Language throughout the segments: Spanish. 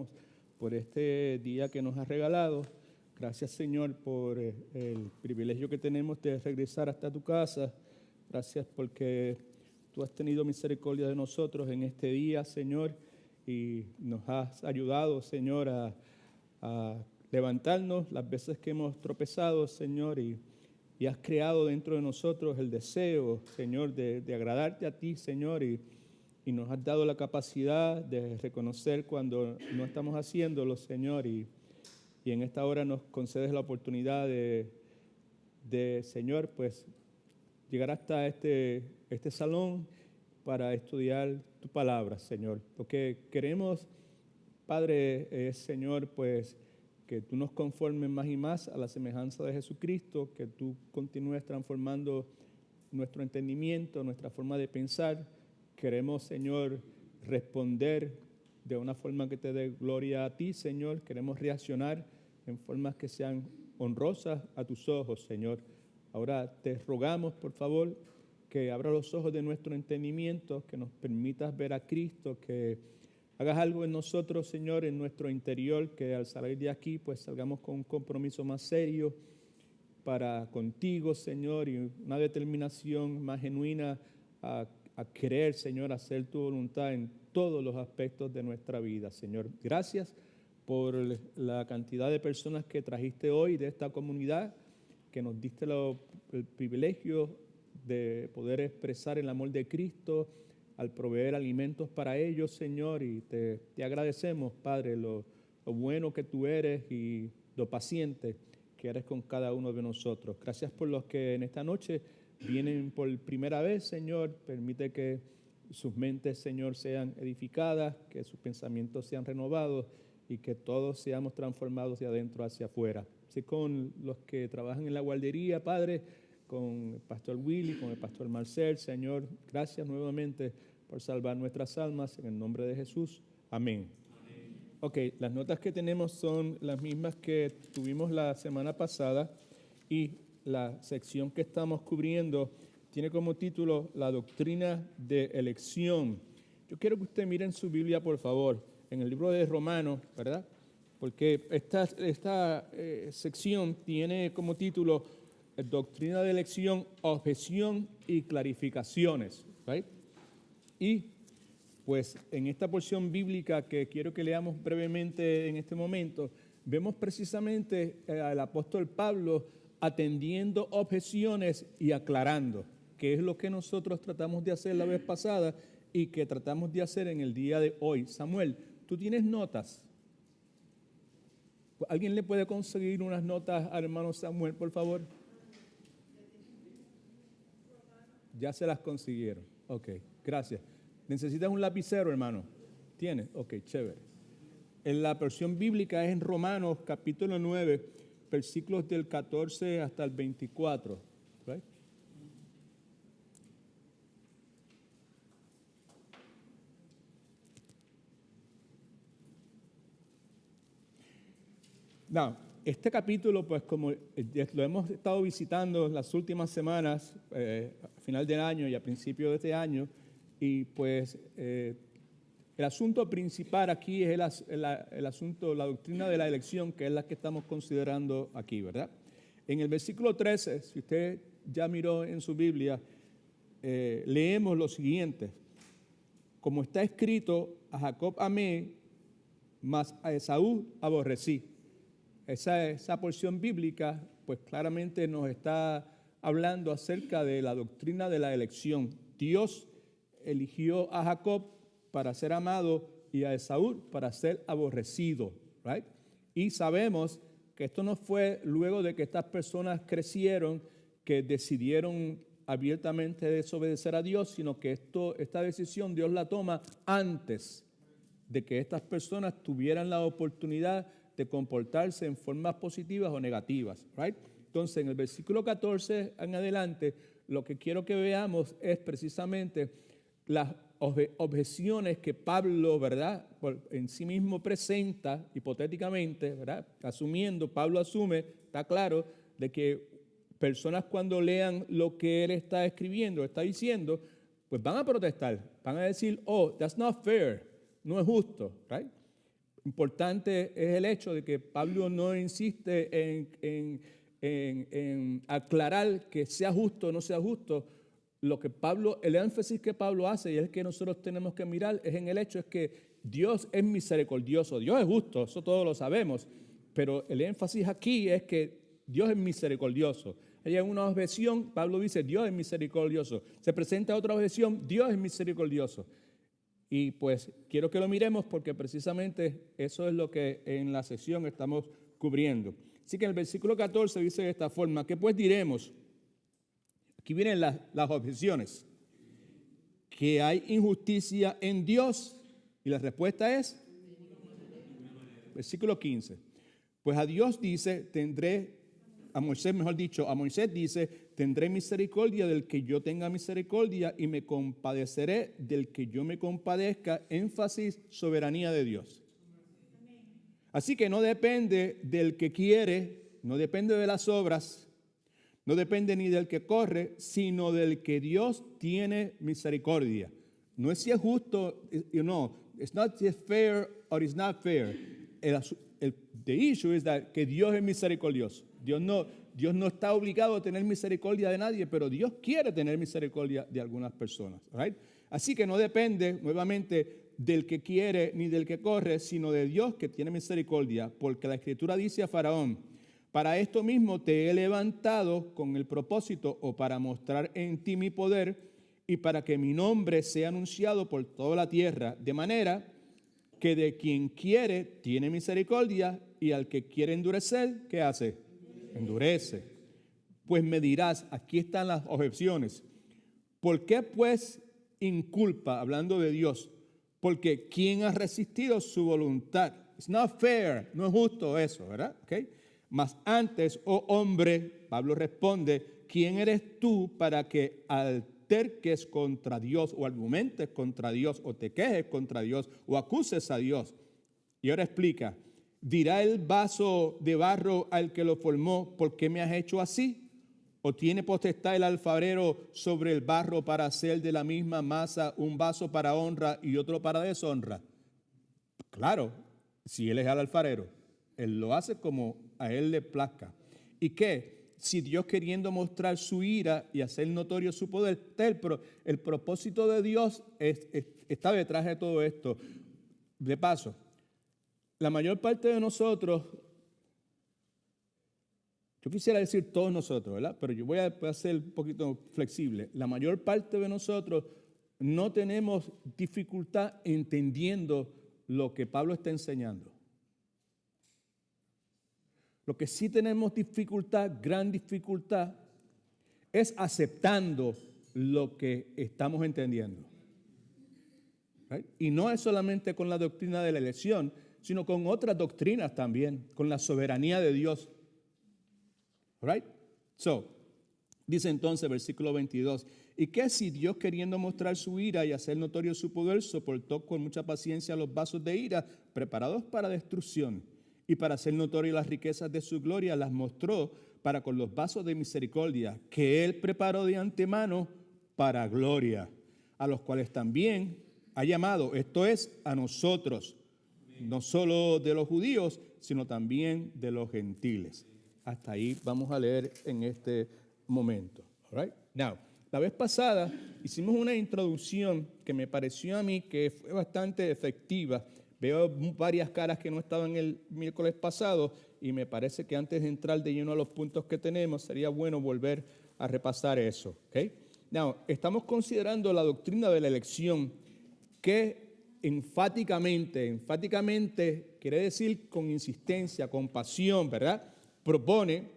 agradecemos por este día que nos has regalado. Gracias, Señor, por el privilegio que tenemos de regresar hasta tu casa. Gracias porque tú has tenido misericordia de nosotros en este día, Señor, y nos has ayudado, Señor, a levantarnos las veces que hemos tropezado, Señor, y has creado dentro de nosotros el deseo, Señor, de agradarte a ti, Señor, y nos has dado la capacidad de reconocer cuando no estamos haciéndolo, Señor, y en esta hora nos concedes la oportunidad de Señor, pues, llegar hasta este salón para estudiar tu palabra, Señor. Lo que queremos, Padre, es, Señor, pues, que tú nos conformes más y más a la semejanza de Jesucristo, que tú continúes transformando nuestro entendimiento, nuestra forma de pensar. Queremos, Señor, responder de una forma que te dé gloria a ti, Señor. Queremos reaccionar en formas que sean honrosas a tus ojos, Señor. Ahora te rogamos, por favor, que abra los ojos de nuestro entendimiento, que nos permitas ver a Cristo, que hagas algo en nosotros, Señor, en nuestro interior, que al salir de aquí, pues salgamos con un compromiso más serio para contigo, Señor, y una determinación más genuina a querer, Señor, hacer tu voluntad en todos los aspectos de nuestra vida, Señor. Gracias por la cantidad de personas que trajiste hoy de esta comunidad, que nos diste el privilegio de poder expresar el amor de Cristo al proveer alimentos para ellos, Señor, y te agradecemos, Padre, lo bueno que tú eres y lo paciente que eres con cada uno de nosotros. Gracias por los que en esta noche vienen por primera vez, Señor. Permite que sus mentes, Señor, sean edificadas, que sus pensamientos sean renovados y que todos seamos transformados de adentro hacia afuera. Así con los que trabajan en la guardería, Padre, con el pastor Willy, con el pastor Marcel, Señor, gracias nuevamente por salvar nuestras almas, en el nombre de Jesús. Amén. Ok, las notas que tenemos son las mismas que tuvimos la semana pasada y la sección que estamos cubriendo tiene como título La doctrina de elección. Yo quiero que usted mire en su Biblia, por favor, en el libro de Romanos, ¿verdad? Porque esta sección tiene como título Doctrina de elección, objeción y clarificaciones, ¿right? Y pues en esta porción bíblica que quiero que leamos brevemente en este momento, vemos precisamente al apóstol Pablo atendiendo objeciones y aclarando, que es lo que nosotros tratamos de hacer la vez pasada y que tratamos de hacer en el día de hoy. Samuel, ¿tú tienes notas? ¿Alguien le puede conseguir unas notas al hermano Samuel, por favor? Ya se las consiguieron. Ok, gracias. ¿Necesitas un lapicero, hermano? ¿Tienes? Ok, chévere. En la versión bíblica es en Romanos, capítulo 9, versículos del 14 hasta el 24. Right? Now, este capítulo, pues como lo hemos estado visitando las últimas semanas, a final del año y a principio de este año, y pues el asunto principal aquí es el asunto, la doctrina de la elección, que es la que estamos considerando aquí, ¿verdad? En el versículo 13, si usted ya miró en su Biblia, leemos lo siguiente: como está escrito, a Jacob amé, mas a Esaú aborrecí. Esa porción bíblica, pues claramente nos está hablando acerca de la doctrina de la elección. Dios eligió a Jacob para ser amado y a Esaú para ser aborrecido, right? Y sabemos que esto no fue luego de que estas personas crecieron, que decidieron abiertamente desobedecer a Dios, sino que esta decisión Dios la toma antes de que estas personas tuvieran la oportunidad de comportarse en formas positivas o negativas, right? Entonces, en el versículo 14 en adelante, lo que quiero que veamos es precisamente las objeciones que Pablo, ¿verdad?, en sí mismo presenta hipotéticamente, ¿verdad? Pablo asume, está claro, de que personas cuando lean lo que él está escribiendo, está diciendo, pues van a protestar, van a decir, oh, that's not fair, no es justo, right? Importante es el hecho de que Pablo no insiste en aclarar que sea justo o no sea justo. El énfasis que Pablo hace y es que nosotros tenemos que mirar es en el hecho es que Dios es misericordioso, Dios es justo, eso todos lo sabemos, pero el énfasis aquí es que Dios es misericordioso. Hay una objeción, Pablo dice Dios es misericordioso. Se presenta otra objeción, Dios es misericordioso. Y pues quiero que lo miremos porque precisamente eso es lo que en la sesión estamos cubriendo. Así que en el versículo 14 dice de esta forma, ¿qué pues diremos? Aquí vienen las objeciones. ¿Que hay injusticia en Dios? Y la respuesta es, versículo 15. Pues a Dios dice, a Moisés dice, tendré misericordia del que yo tenga misericordia y me compadeceré del que yo me compadezca. Énfasis, soberanía de Dios. Así que no depende del que quiere, no depende de las obras, no depende ni del que corre, sino del que Dios tiene misericordia. No es si es justo, no. It's not just fair or it's not fair. The issue is that que Dios es misericordioso. Dios no está obligado a tener misericordia de nadie, pero Dios quiere tener misericordia de algunas personas. Right? Así que no depende, nuevamente, del que quiere ni del que corre, sino de Dios que tiene misericordia, porque la Escritura dice a Faraón, para esto mismo te he levantado con el propósito o para mostrar en ti mi poder y para que mi nombre sea anunciado por toda la tierra, de manera que de quien quiere tiene misericordia y al que quiere endurecer, ¿qué hace? Endurece. Pues me dirás, aquí están las objeciones. ¿Por qué pues inculpa, hablando de Dios? Porque ¿quién ha resistido su voluntad? It's not fair, no es justo eso, ¿verdad? Okay. Mas antes, oh hombre, Pablo responde, ¿quién eres tú para que alterques contra Dios o argumentes contra Dios o te quejes contra Dios o acuses a Dios? Y ahora explica, ¿dirá el vaso de barro al que lo formó, ¿por qué me has hecho así? ¿O tiene potestad el alfarero sobre el barro para hacer de la misma masa un vaso para honra y otro para deshonra? Claro, si él es el alfarero, él lo hace como a él le plazca. ¿Y qué? Si Dios queriendo mostrar su ira y hacer notorio su poder, el propósito de Dios está detrás de todo esto. De paso, la mayor parte de nosotros, yo quisiera decir todos nosotros, ¿verdad? Pero yo voy a ser un poquito flexible. La mayor parte de nosotros no tenemos dificultad entendiendo lo que Pablo está enseñando. Lo que sí tenemos dificultad, gran dificultad, es aceptando lo que estamos entendiendo. ¿Right? Y no es solamente con la doctrina de la elección, sino con otras doctrinas también, con la soberanía de Dios. Right? So, dice entonces versículo 22, ¿y qué si Dios queriendo mostrar su ira y hacer notorio su poder, soportó con mucha paciencia los vasos de ira preparados para destrucción y para hacer notorias las riquezas de su gloria, las mostró para con los vasos de misericordia que Él preparó de antemano para gloria, a los cuales también ha llamado, esto es, a nosotros, no solo de los judíos, sino también de los gentiles. Hasta ahí vamos a leer en este momento. All right? Now, la vez pasada hicimos una introducción que me pareció a mí que fue bastante efectiva. Veo varias caras que no estaban el miércoles pasado y me parece que antes de entrar de lleno a los puntos que tenemos, sería bueno volver a repasar eso. ¿Okay? Now, estamos considerando la doctrina de la elección que enfáticamente quiere decir con insistencia, con pasión, ¿verdad? Propone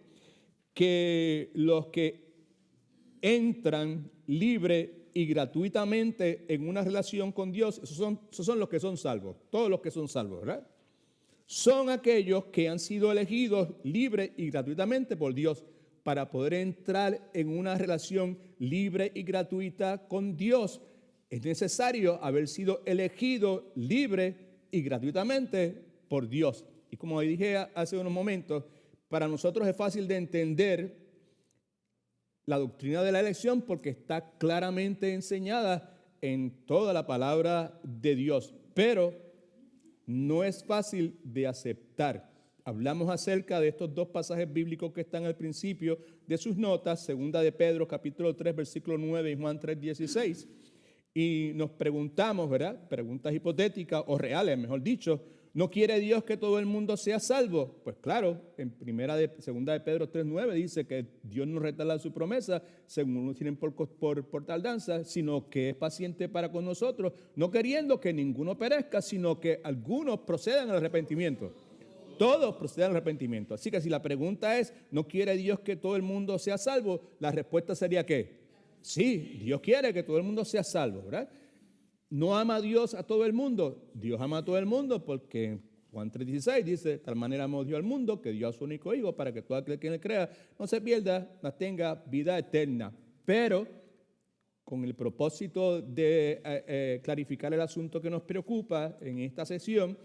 que los que entran libre y gratuitamente en una relación con Dios, esos son los que son salvos, todos los que son salvos, ¿verdad? Son aquellos que han sido elegidos libre y gratuitamente por Dios para poder entrar en una relación libre y gratuita con Dios. Es necesario haber sido elegido libre y gratuitamente por Dios. Y como dije hace unos momentos, para nosotros es fácil de entender la doctrina de la elección porque está claramente enseñada en toda la palabra de Dios. Pero no es fácil de aceptar. Hablamos acerca de estos dos pasajes bíblicos que están al principio de sus notas, segunda de Pedro, capítulo 3, versículo 9 y Juan 3, 16. Y nos preguntamos, ¿verdad? Preguntas hipotéticas o reales, mejor dicho. ¿No quiere Dios que todo el mundo sea salvo? Pues claro, en segunda de Pedro 3:9 dice que Dios no retarda su promesa, según unos tienen por tardanza, sino que es paciente para con nosotros, no queriendo que ninguno perezca, sino que algunos procedan al arrepentimiento. Todos proceden al arrepentimiento. Así que si la pregunta es, ¿no quiere Dios que todo el mundo sea salvo? La respuesta sería ¿qué? Sí, Dios quiere que todo el mundo sea salvo, ¿verdad? ¿No ama a Dios a todo el mundo? Dios ama a todo el mundo porque Juan 3:16 dice, de tal manera amó Dios al mundo que dio a su único hijo para que todo aquel que le crea no se pierda, mas tenga vida eterna. Pero con el propósito de clarificar el asunto que nos preocupa en esta sesión,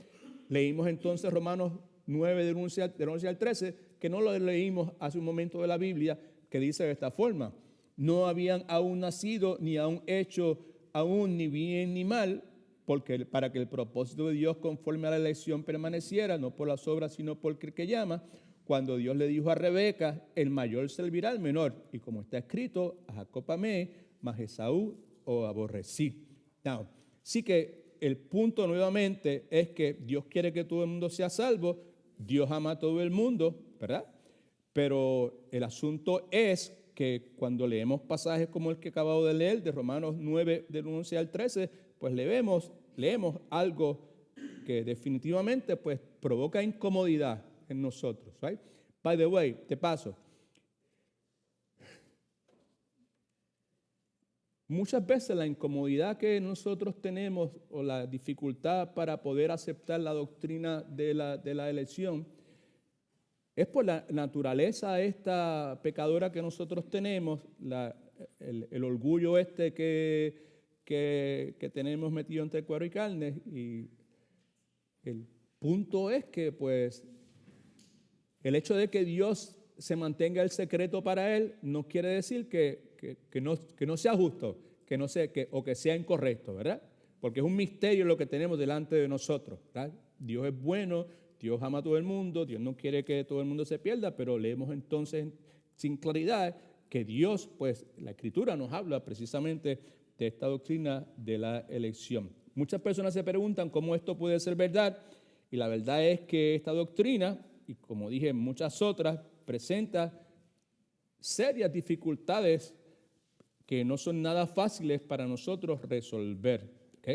leímos entonces Romanos 9 del 11 al 13, que no lo leímos hace un momento de la Biblia, que dice de esta forma: no habían aún nacido ni aún hecho aún ni bien ni mal, porque para que el propósito de Dios conforme a la elección permaneciera, no por las obras, sino por el que llama. Cuando Dios le dijo a Rebeca, el mayor servirá al menor, y como está escrito, a Jacob amé, mas Esaú o aborrecí. Now, sí que el punto nuevamente es que Dios quiere que todo el mundo sea salvo, Dios ama a todo el mundo, ¿verdad? Pero el asunto es que cuando leemos pasajes como el que acabo de leer, de Romanos 9, del 11 al 13, pues leemos algo que definitivamente pues provoca incomodidad en nosotros, right? By the way, te paso. Muchas veces la incomodidad que nosotros tenemos o la dificultad para poder aceptar la doctrina de la elección es por la naturaleza esta pecadora que nosotros tenemos, el orgullo que tenemos metido entre cuero y carne. Y el punto es que, pues, el hecho de que Dios se mantenga el secreto para él no quiere decir que no sea justo, o que sea incorrecto, ¿verdad? Porque es un misterio lo que tenemos delante de nosotros, ¿verdad? Dios es bueno, Dios ama a todo el mundo, Dios no quiere que todo el mundo se pierda, pero leemos entonces sin claridad que Dios, pues la Escritura nos habla precisamente de esta doctrina de la elección. Muchas personas se preguntan cómo esto puede ser verdad, y la verdad es que esta doctrina, y como dije muchas otras, presenta serias dificultades que no son nada fáciles para nosotros resolver, ¿ok?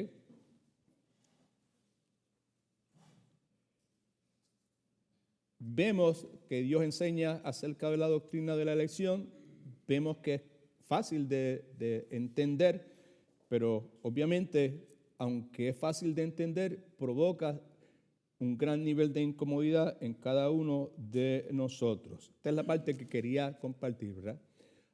Vemos que Dios enseña acerca de la doctrina de la elección, vemos que es fácil de entender, pero obviamente, aunque es fácil de entender, provoca un gran nivel de incomodidad en cada uno de nosotros. Esta es la parte que quería compartir, ¿verdad?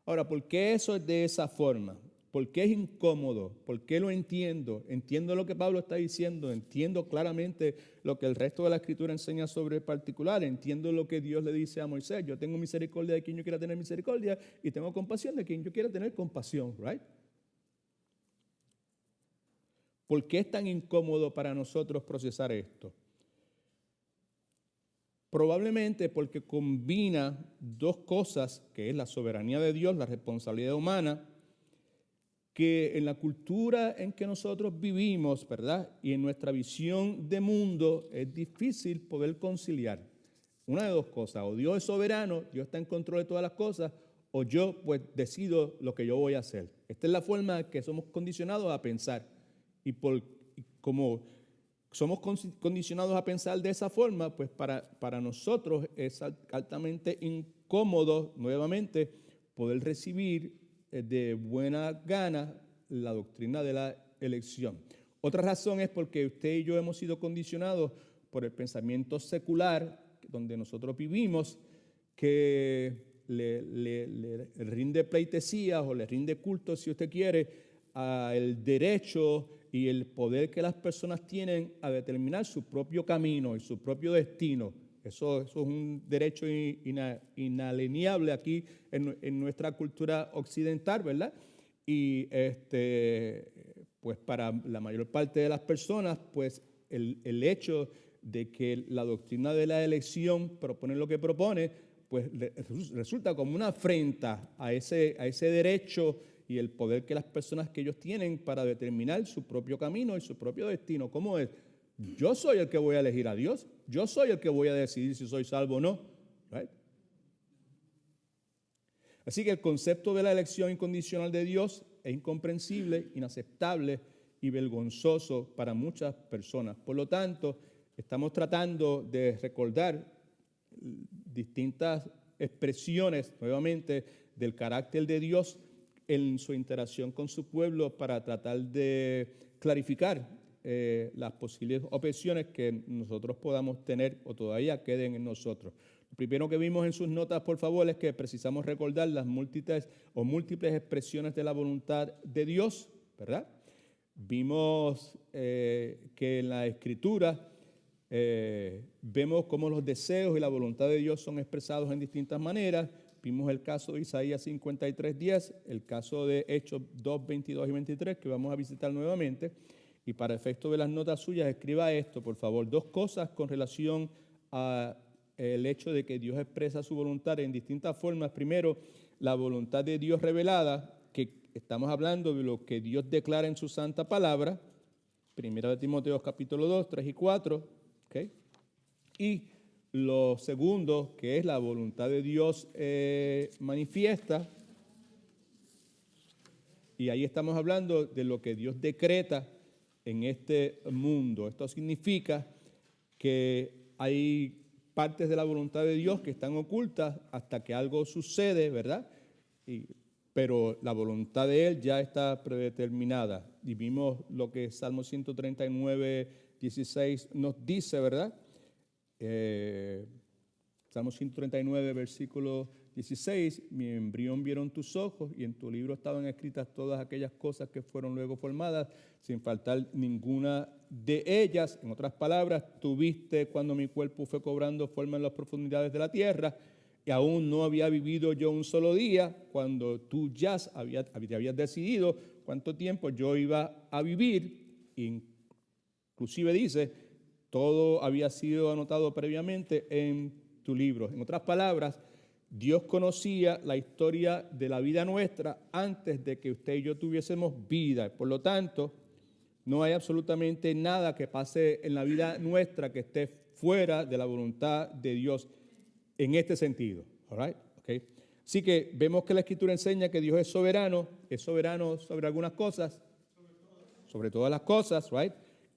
Ahora, ¿por qué eso es de esa forma? ¿Por qué es incómodo? ¿Por qué lo entiendo? Entiendo lo que Pablo está diciendo, entiendo claramente lo que el resto de la Escritura enseña sobre el particular, entiendo lo que Dios le dice a Moisés: yo tengo misericordia de quien yo quiera tener misericordia y tengo compasión de quien yo quiera tener compasión, ¿right? ¿Por qué es tan incómodo para nosotros procesar esto? Probablemente porque combina dos cosas, que es la soberanía de Dios, la responsabilidad humana, que en la cultura en que nosotros vivimos, ¿verdad? Y en nuestra visión de mundo es difícil poder conciliar. Una de dos cosas: o Dios es soberano, Dios está en control de todas las cosas, o yo pues decido lo que yo voy a hacer. Esta es la forma que somos condicionados a pensar. Y como somos condicionados a pensar de esa forma, pues para nosotros es altamente incómodo nuevamente poder recibir de buena gana la doctrina de la elección. Otra razón es porque usted y yo hemos sido condicionados por el pensamiento secular donde nosotros vivimos, que le rinde pleitesías o le rinde culto, si usted quiere, al derecho y el poder que las personas tienen a determinar su propio camino y su propio destino. Eso es un derecho inalienable aquí en nuestra cultura occidental, ¿verdad? Y pues para la mayor parte de las personas, pues el hecho de que la doctrina de la elección propone lo que propone, pues resulta como una afrenta a ese derecho y el poder que las personas que ellos tienen para determinar su propio camino y su propio destino. ¿Cómo es? Yo soy el que voy a elegir a Dios. Yo soy el que voy a decidir si soy salvo o no. Right? Así que el concepto de la elección incondicional de Dios es incomprensible, inaceptable y vergonzoso para muchas personas. Por lo tanto, estamos tratando de recordar distintas expresiones, nuevamente, del carácter de Dios en su interacción con su pueblo para tratar de clarificar las posibles objeciones que nosotros podamos tener o todavía queden en nosotros. Lo primero que vimos en sus notas, por favor, es que precisamos recordar las múltiples expresiones de la voluntad de Dios, ¿verdad? Vimos que en la Escritura vemos cómo los deseos y la voluntad de Dios son expresados en distintas maneras. Vimos el caso de Isaías 53:10, el caso de Hechos 2, 22 y 23, que vamos a visitar nuevamente. Y para efecto de las notas suyas, escriba esto, por favor. Dos cosas con relación al hecho de que Dios expresa su voluntad en distintas formas. Primero, la voluntad de Dios revelada, que estamos hablando de lo que Dios declara en su santa palabra. Primera de Timoteo capítulo 2, 3 y 4. ¿Okay? Y lo segundo, que es la voluntad de Dios manifiesta. Y ahí estamos hablando de lo que Dios decreta en este mundo. Esto significa que hay partes de la voluntad de Dios que están ocultas hasta que algo sucede, ¿verdad? Pero la voluntad de Él ya está predeterminada. Y vimos lo que Salmo 139, 16 nos dice, ¿verdad? Salmo 139, versículo 16, mi embrión vieron tus ojos y en tu libro estaban escritas todas aquellas cosas que fueron luego formadas, sin faltar ninguna de ellas. En otras palabras, tú viste cuando mi cuerpo fue cobrando forma en las profundidades de la tierra y aún no había vivido yo un solo día cuando tú ya habías decidido cuánto tiempo yo iba a vivir. Inclusive dice, todo había sido anotado previamente en tu libro. En otras palabras, Dios conocía la historia de la vida nuestra antes de que usted y yo tuviésemos vida. Por lo tanto, no hay absolutamente nada que pase en la vida nuestra que esté fuera de la voluntad de Dios en este sentido. All right? Okay. Así que vemos que la Escritura enseña que Dios es soberano sobre algunas cosas, sobre todas las cosas, right?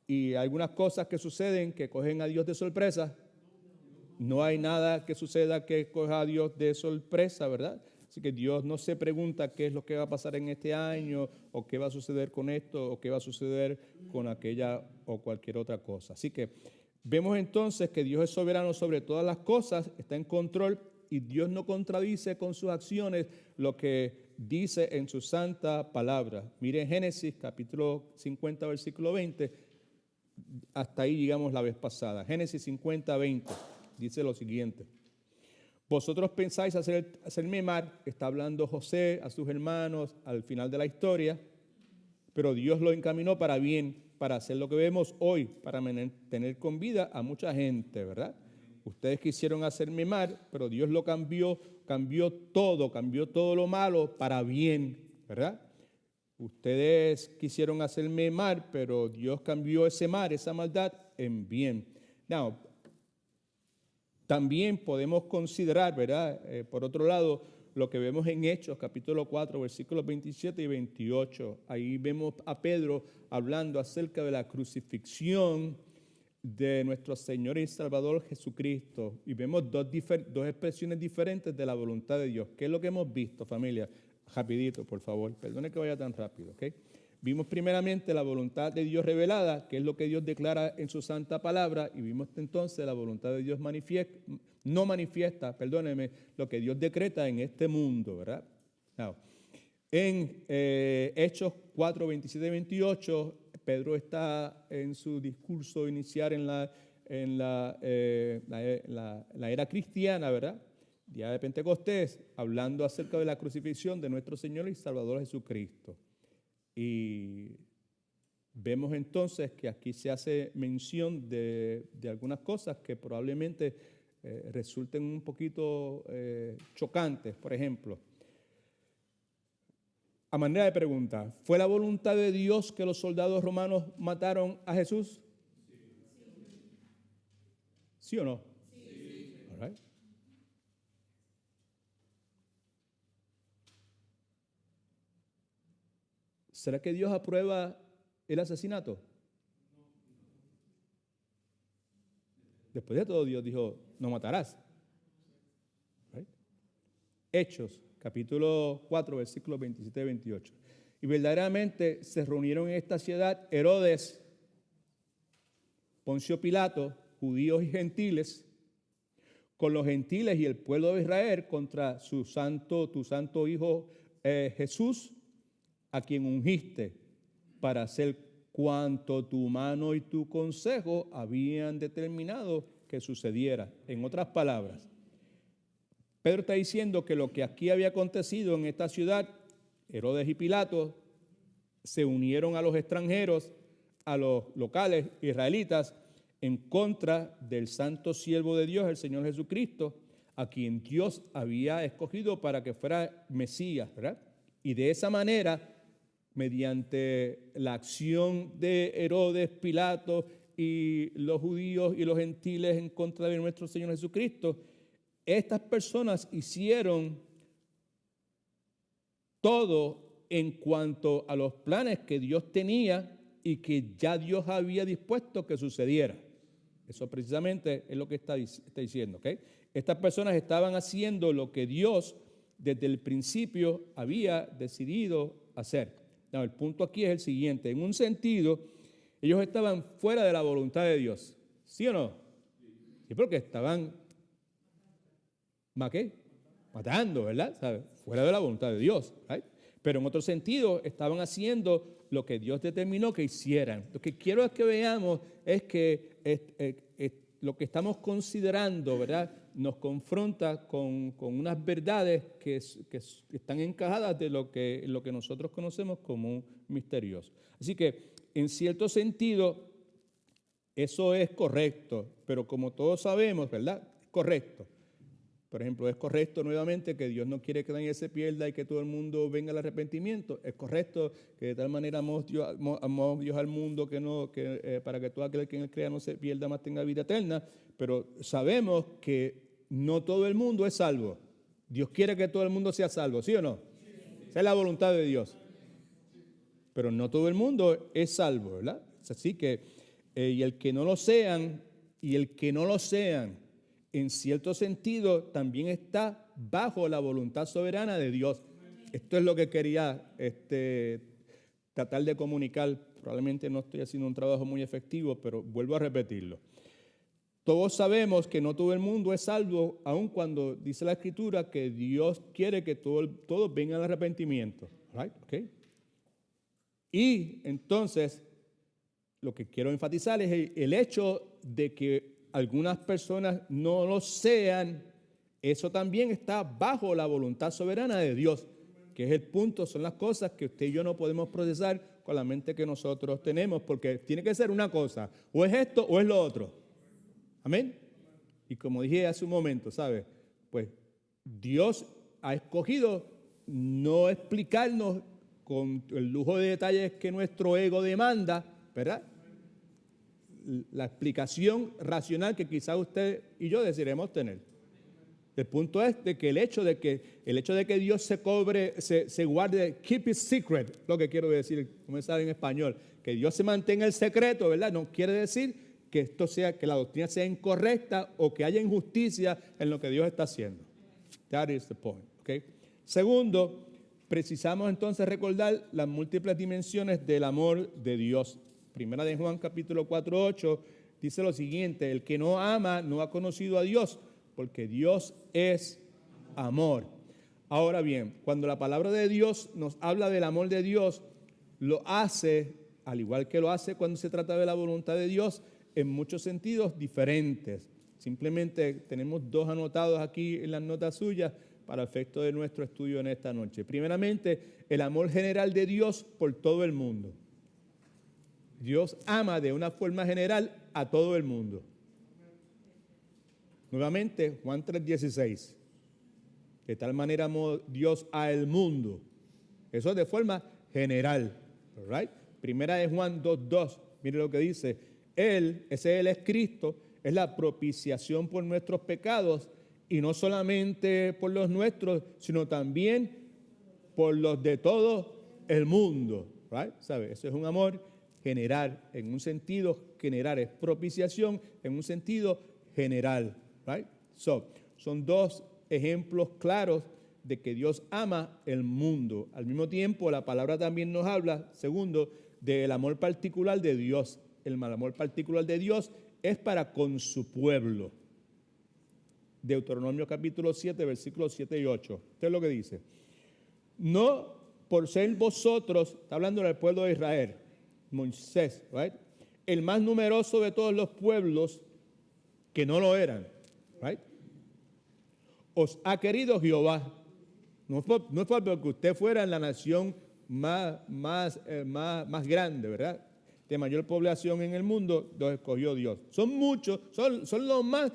Y hay algunas cosas que suceden que cogen a Dios de sorpresa. No hay nada que suceda que coja a Dios de sorpresa, ¿verdad? Así que Dios no se pregunta qué es lo que va a pasar en este año, o qué va a suceder con esto, o qué va a suceder con aquella o cualquier otra cosa. Así que vemos entonces que Dios es soberano sobre todas las cosas, está en control, y Dios no contradice con sus acciones lo que dice en su santa palabra. Miren Génesis capítulo 50, versículo 20, hasta ahí llegamos la vez pasada. Génesis 50, 20. Dice lo siguiente: vosotros pensáis hacerme mal, está hablando José a sus hermanos al final de la historia, pero Dios lo encaminó para bien, para hacer lo que vemos hoy, para tener con vida a mucha gente, ¿verdad? Ustedes quisieron hacerme mal, pero Dios lo cambió todo lo malo para bien, ¿verdad? Ustedes quisieron hacerme mal, pero Dios cambió ese mal, esa maldad, en bien. Now, también podemos considerar, ¿verdad? Por otro lado, lo que vemos en Hechos, capítulo 4, versículos 27 y 28. Ahí vemos a Pedro hablando acerca de la crucifixión de nuestro Señor y Salvador Jesucristo. Y vemos dos expresiones diferentes de la voluntad de Dios. ¿Qué es lo que hemos visto, familia? Rapidito, por favor. Perdone que vaya tan rápido, ¿ok? Vimos primeramente la voluntad de Dios revelada, que es lo que Dios declara en su santa palabra, y vimos entonces la voluntad de Dios no manifiesta, lo que Dios decreta en este mundo, ¿verdad? Now, en Hechos 4, 27 y 28, Pedro está en su discurso inicial en la era cristiana, ¿verdad? Día de Pentecostés, hablando acerca de la crucifixión de nuestro Señor y Salvador Jesucristo. Y Vemos entonces que aquí se hace mención de algunas cosas que probablemente resulten un poquito chocantes. Por ejemplo, a manera de pregunta, ¿fue la voluntad de Dios que los soldados romanos mataron a Jesús? ¿Sí o no? Sí. All right. ¿Será que Dios aprueba el asesinato? Después de todo, Dios dijo, no matarás. Right. Hechos, capítulo 4, versículos 27 y 28. Y verdaderamente se reunieron en esta ciudad Herodes, Poncio Pilato, judíos y gentiles, con los gentiles y el pueblo de Israel contra tu santo hijo Jesús, a quien ungiste para hacer cuanto tu mano y tu consejo habían determinado que sucediera. En otras palabras, Pedro está diciendo que lo que aquí había acontecido en esta ciudad, Herodes y Pilato se unieron a los extranjeros, a los locales israelitas, en contra del santo siervo de Dios, el Señor Jesucristo, a quien Dios había escogido para que fuera Mesías, ¿verdad? Y de esa manera, mediante la acción de Herodes, Pilato y los judíos y los gentiles en contra de nuestro Señor Jesucristo, estas personas hicieron todo en cuanto a los planes que Dios tenía y que ya Dios había dispuesto que sucediera. Eso precisamente es lo que está diciendo, ¿ok? Estas personas estaban haciendo lo que Dios desde el principio había decidido hacer. No, el punto aquí es el siguiente. En un sentido, ellos estaban fuera de la voluntad de Dios. ¿Sí o no? Sí, porque estaban matando, ¿verdad? ¿Sabe? Fuera de la voluntad de Dios, ¿right? Pero en otro sentido, estaban haciendo lo que Dios determinó que hicieran. Lo que quiero que veamos es que lo que estamos considerando, ¿verdad?, nos confronta con unas verdades que están encajadas de lo que nosotros conocemos como misterioso. Así que, en cierto sentido, eso es correcto, pero como todos sabemos, ¿verdad?, es correcto. Por ejemplo, es correcto nuevamente que Dios no quiere que nadie se pierda y que todo el mundo venga al arrepentimiento. Es correcto que de tal manera amamos Dios al mundo para que todo aquel que en él crea no se pierda, más tenga vida eterna. Pero sabemos que no todo el mundo es salvo. Dios quiere que todo el mundo sea salvo, ¿sí o no? Sí. Esa es la voluntad de Dios. Pero no todo el mundo es salvo, ¿verdad? Así que, y el que no lo sean, en cierto sentido, también está bajo la voluntad soberana de Dios. Esto es lo que quería tratar de comunicar. Probablemente no estoy haciendo un trabajo muy efectivo, pero vuelvo a repetirlo. Todos sabemos que no todo el mundo es salvo, aun cuando dice la Escritura que Dios quiere que todos vengan al arrepentimiento. Right? Okay. Y entonces, lo que quiero enfatizar es el hecho de que algunas personas no lo sean. Eso también está bajo la voluntad soberana de Dios, que es el punto, son las cosas que usted y yo no podemos procesar con la mente que nosotros tenemos, porque tiene que ser una cosa, o es esto o es lo otro. Amén. Y como dije hace un momento, ¿sabe? Pues Dios ha escogido no explicarnos con el lujo de detalles que nuestro ego demanda, ¿verdad?, la explicación racional que quizás usted y yo desearemos tener. El punto es de que el hecho de que Dios se guarde, keep it secret, lo que quiero decir, como sabe en español, que Dios se mantenga el secreto, ¿verdad? No quiere decir que que la doctrina sea incorrecta o que haya injusticia en lo que Dios está haciendo. That is the point, okay? Segundo, precisamos entonces recordar las múltiples dimensiones del amor de Dios. Primera de Juan capítulo 4:8 dice lo siguiente: el que no ama no ha conocido a Dios, porque Dios es amor. Ahora bien, cuando la palabra de Dios nos habla del amor de Dios, lo hace, al igual que lo hace cuando se trata de la voluntad de Dios, en muchos sentidos diferentes. Simplemente tenemos dos anotados aquí en las notas suyas para efecto de nuestro estudio en esta noche. Primeramente, el amor general de Dios por todo el mundo. Dios ama de una forma general a todo el mundo. Nuevamente, Juan 3:16. De tal manera amó Dios al mundo. Eso es de forma general. Right? Primera de Juan 2:2. Mire lo que dice. Él es Cristo, es la propiciación por nuestros pecados, y no solamente por los nuestros, sino también por los de todo el mundo. Right? ¿Sabe? Eso es un amor general, en un sentido general. Es propiciación en un sentido general. Right? Son dos ejemplos claros de que Dios ama el mundo. Al mismo tiempo, la palabra también nos habla, segundo, del amor particular de Dios. El amor particular de Dios es para con su pueblo. Deuteronomio capítulo 7, versículos 7 y 8. Esto es lo que dice. No por ser vosotros, está hablando del pueblo de Israel, Moisés, right? El más numeroso de todos los pueblos que no lo eran, right? Os ha querido Jehová. No es porque usted fuera la nación más grande, ¿verdad? De mayor población en el mundo, los escogió Dios. Son muchos, son los más,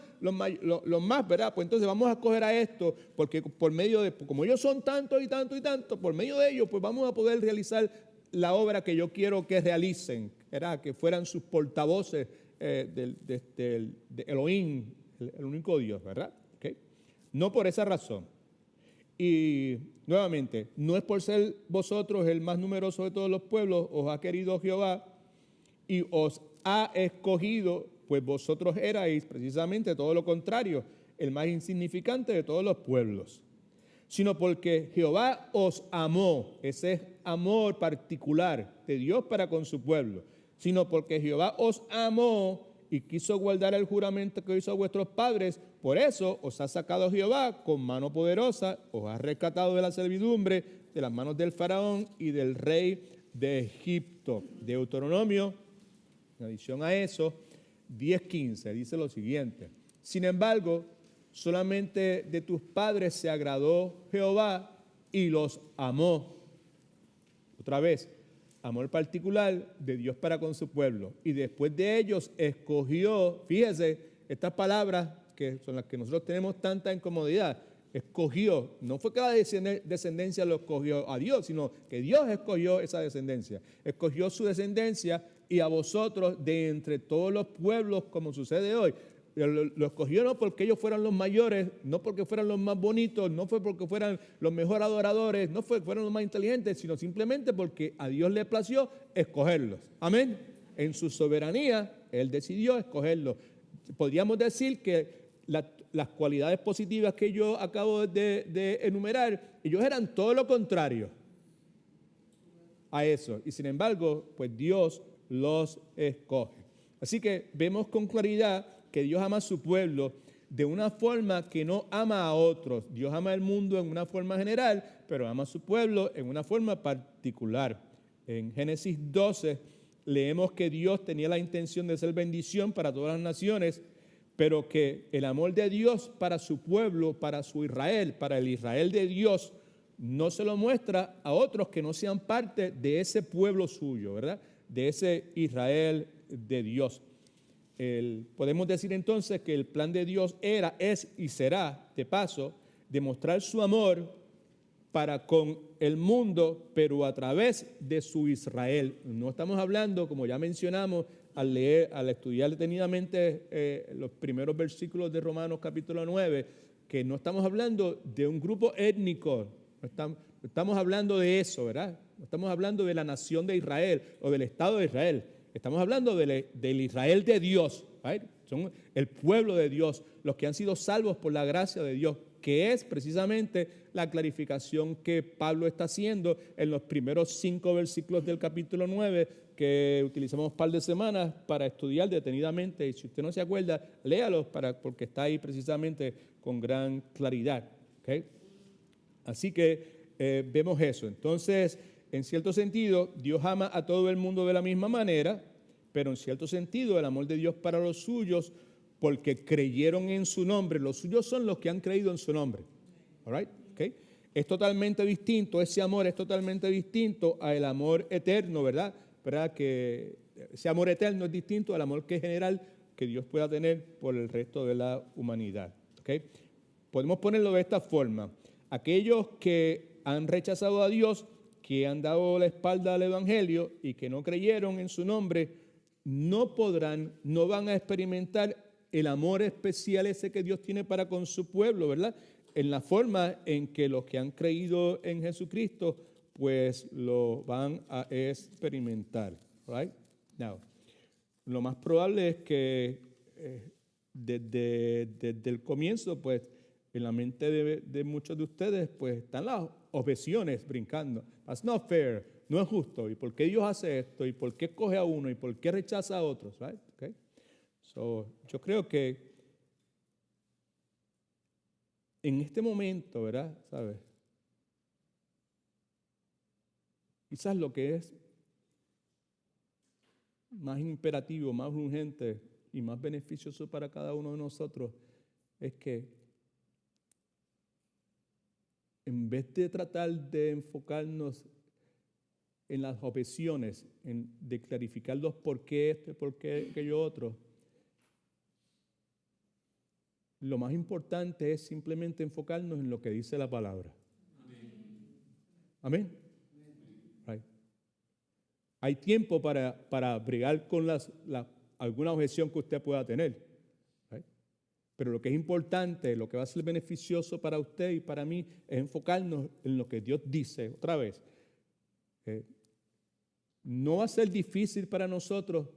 ¿verdad? Pues entonces vamos a escoger a esto, porque por medio de, como ellos son tantos y tantos y tantos, por medio de ellos, pues vamos a poder realizar la obra que yo quiero que realicen, ¿verdad? Que fueran sus portavoces de Elohim, el único Dios, ¿verdad? ¿Okay? No por esa razón. Y nuevamente, no es por ser vosotros el más numeroso de todos los pueblos, os ha querido Jehová y os ha escogido, pues vosotros erais precisamente todo lo contrario, el más insignificante de todos los pueblos, sino porque Jehová os amó, ese es amor particular de Dios para con su pueblo, sino porque Jehová os amó y quiso guardar el juramento que hizo a vuestros padres. Por eso os ha sacado Jehová con mano poderosa, os ha rescatado de la servidumbre, de las manos del faraón y del rey de Egipto. Deuteronomio, en adición a eso, 10:15, dice lo siguiente. Sin embargo, solamente de tus padres se agradó Jehová y los amó. Otra vez, amor particular de Dios para con su pueblo. Y después de ellos escogió, fíjese, estas palabras que son las que nosotros tenemos tanta incomodidad, escogió, no fue que la descendencia lo escogió a Dios, sino que Dios escogió esa descendencia, escogió su descendencia y a vosotros de entre todos los pueblos, como sucede hoy. Lo escogió no porque ellos fueran los mayores, no porque fueran los más bonitos, no fue porque fueran los mejores adoradores, no fue que fueran los más inteligentes, sino simplemente porque a Dios le plació escogerlos. Amén. En su soberanía, Él decidió escogerlos. Podríamos decir que las cualidades positivas que yo acabo de enumerar, ellos eran todo lo contrario a eso. Y sin embargo, pues Dios los escoge. Así que vemos con claridad que Dios ama a su pueblo de una forma que no ama a otros. Dios ama al mundo en una forma general, pero ama a su pueblo en una forma particular. En Génesis 12 leemos que Dios tenía la intención de ser bendición para todas las naciones, pero que el amor de Dios para su pueblo, para su Israel, para el Israel de Dios, no se lo muestra a otros que no sean parte de ese pueblo suyo, ¿verdad? De ese Israel de Dios. Podemos decir entonces que el plan de Dios era, es y será, de paso, demostrar su amor para con el mundo, pero a través de su Israel. No estamos hablando, como ya mencionamos, al estudiar detenidamente los primeros versículos de Romanos capítulo 9, que no estamos hablando de un grupo étnico, no estamos hablando de eso, ¿verdad? No estamos hablando de la nación de Israel o del Estado de Israel. Estamos hablando del Israel de Dios, right? Son el pueblo de Dios, los que han sido salvos por la gracia de Dios, que es precisamente la clarificación que Pablo está haciendo en los primeros 5 versículos del capítulo 9, que utilizamos un par de semanas para estudiar detenidamente. Y si usted no se acuerda, léalos porque está ahí precisamente con gran claridad. ¿Okay? Así que vemos eso. Entonces, en cierto sentido, Dios ama a todo el mundo de la misma manera, pero en cierto sentido el amor de Dios para los suyos, porque creyeron en su nombre. Los suyos son los que han creído en su nombre. All right? Okay. Es totalmente distinto, ese amor es totalmente distinto al amor eterno, ¿verdad? ¿verdad? Que ese amor eterno es distinto al amor que es general que Dios pueda tener por el resto de la humanidad. ¿Okay? Podemos ponerlo de esta forma. Aquellos que han rechazado a Dios, que han dado la espalda al Evangelio y que no creyeron en su nombre, no van a experimentar el amor especial ese que Dios tiene para con su pueblo, ¿verdad? En la forma en que los que han creído en Jesucristo, pues lo van a experimentar. Right? Now, lo más probable es que desde el comienzo, pues, en la mente de muchos de ustedes, pues, están las objeciones brincando. That's not fair, no es justo. ¿Y por qué Dios hace esto? ¿Y por qué escoge a uno? ¿Y por qué rechaza a otros? Right? Okay. So, yo creo que en este momento, ¿verdad? ¿Sabes? Quizás lo que es más imperativo, más urgente y más beneficioso para cada uno de nosotros es que en vez de tratar de enfocarnos en las objeciones, de clarificar los por qué esto y por qué aquello otro, lo más importante es simplemente enfocarnos en lo que dice la palabra. Amén. Right. Hay tiempo para bregar con alguna objeción que usted pueda tener. Right. Pero lo que es importante, lo que va a ser beneficioso para usted y para mí, es enfocarnos en lo que Dios dice. Otra vez, no va a ser difícil para nosotros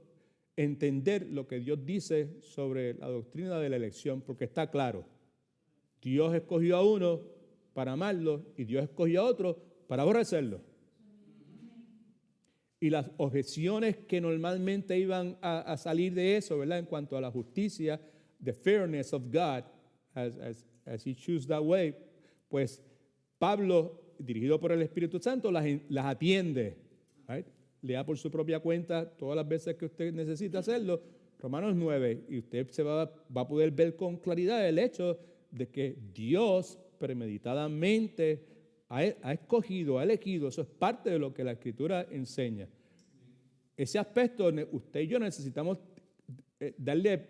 entender lo que Dios dice sobre la doctrina de la elección, porque está claro. Dios escogió a uno para amarlo y Dios escogió a otro para aborrecerlo. Y las objeciones que normalmente iban a salir de eso, ¿verdad? En cuanto a la justicia, the fairness of God, as he chooses that way, pues Pablo, dirigido por el Espíritu Santo, las atiende. Right? Lea por su propia cuenta todas las veces que usted necesita hacerlo, Romanos 9, y usted va a poder ver con claridad el hecho de que Dios premeditadamente ha escogido, ha elegido. Eso es parte de lo que la Escritura enseña. Ese aspecto usted y yo necesitamos darle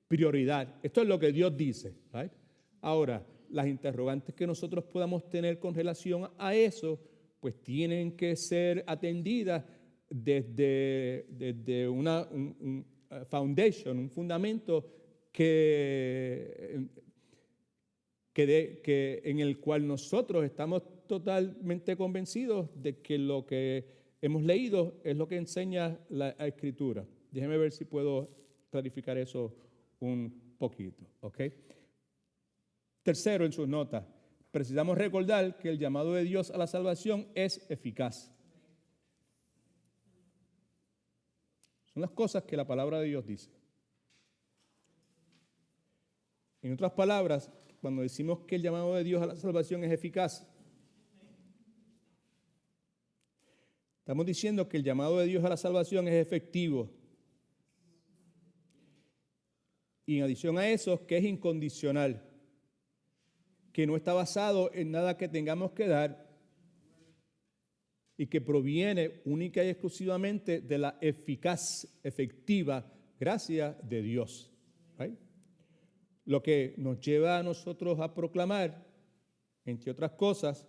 prioridad. Esto es lo que Dios dice. Right? Ahora, las interrogantes que nosotros podamos tener con relación a eso, pues tienen que ser atendidas desde un foundation, un fundamento en el cual nosotros estamos totalmente convencidos de que lo que hemos leído es lo que enseña la Escritura. Déjeme ver si puedo clarificar eso un poquito. ¿Okay? Tercero, en sus notas, precisamos recordar que el llamado de Dios a la salvación es eficaz. Son las cosas que la palabra de Dios dice. En otras palabras, cuando decimos que el llamado de Dios a la salvación es eficaz, estamos diciendo que el llamado de Dios a la salvación es efectivo. Y en adición a eso, que es incondicional, que no está basado en nada que tengamos que dar y que proviene única y exclusivamente de la efectiva gracia de Dios. Right? Lo que nos lleva a nosotros a proclamar, entre otras cosas,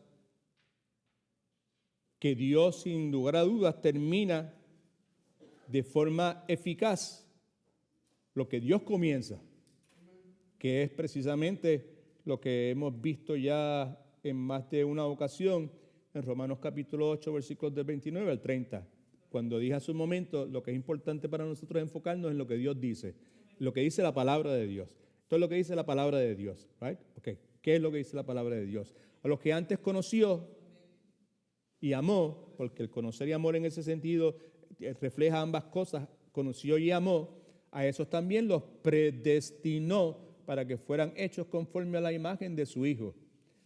que Dios sin lugar a dudas termina de forma eficaz lo que Dios comienza, que es precisamente lo que hemos visto ya en más de una ocasión en Romanos capítulo 8, versículos del 29 al 30. Cuando dije hace un momento, lo que es importante para nosotros es enfocarnos en lo que Dios dice, lo que dice la palabra de Dios. Esto es lo que dice la palabra de Dios. Right? Okay. ¿Qué es lo que dice la palabra de Dios? A los que antes conoció y amó, porque el conocer y amor en ese sentido refleja ambas cosas, conoció y amó, a esos también los predestinó para que fueran hechos conforme a la imagen de su Hijo,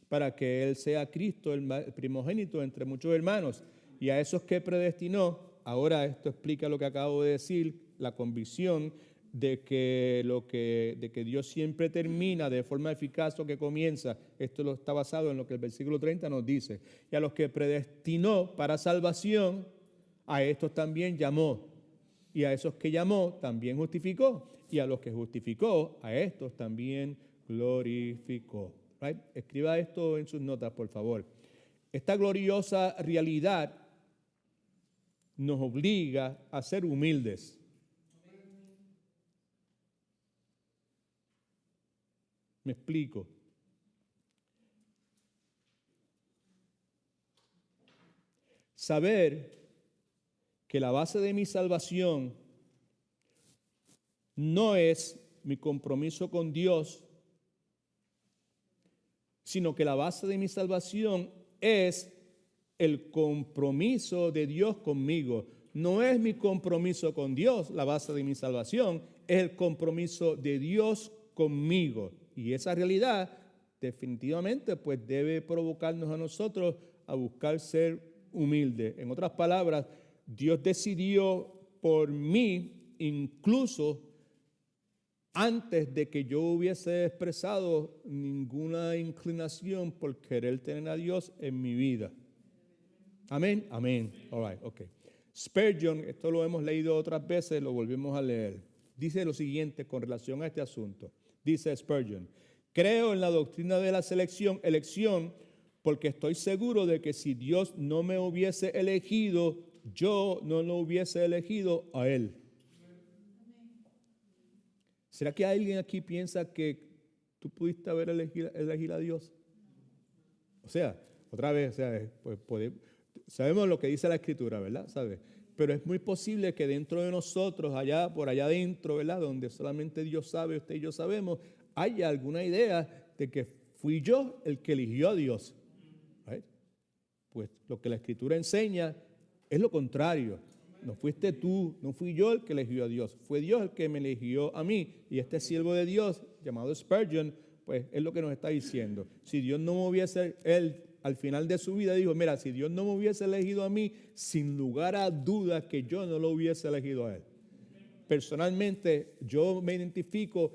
para que Él sea Cristo, el primogénito entre muchos hermanos. Y a esos que predestinó, ahora esto explica lo que acabo de decir, la convicción de que Dios siempre termina de forma eficaz lo que comienza. Esto está basado en lo que el versículo 30 nos dice. Y a los que predestinó para salvación, A estos también llamó. Y a esos que llamó también justificó. Y a los que justificó, a estos también glorificó. Right? Escriba esto en sus notas, por favor. Esta gloriosa realidad nos obliga a ser humildes. Me explico. Saber que la base de mi salvación no es mi compromiso con Dios, sino que la base de mi salvación es el compromiso de Dios conmigo. No es mi compromiso con Dios la base de mi salvación, es el compromiso de Dios conmigo. Y esa realidad definitivamente pues debe provocarnos a nosotros a buscar ser humildes. En otras palabras, Dios decidió por mí incluso antes de que yo hubiese expresado ninguna inclinación por querer tener a Dios en mi vida. Amén, amén. All right, okay. Spurgeon, esto lo hemos leído otras veces, lo volvemos a leer. Dice lo siguiente con relación a este asunto. Dice Spurgeon: creo en la doctrina de la elección, porque estoy seguro de que si Dios no me hubiese elegido, yo no lo hubiese elegido a Él. ¿Será que alguien aquí piensa que tú pudiste haber elegido a Dios? O sea, otra vez, o sea, pues sabemos lo que dice la Escritura, ¿verdad? ¿Sabes? Pero es muy posible que dentro de nosotros, por allá adentro, ¿verdad? Donde solamente Dios sabe, usted y yo sabemos, haya alguna idea de que fui yo el que eligió a Dios. Right? Pues lo que la Escritura enseña es lo contrario. No fuiste tú, no fui yo el que eligió a Dios, fue Dios el que me eligió a mí. Y este siervo de Dios, llamado Spurgeon, pues es lo que nos está diciendo. Si Dios no me hubiese, él al final de su vida dijo, mira, si Dios no me hubiese elegido a mí, sin lugar a dudas que yo no lo hubiese elegido a él. Personalmente, yo me identifico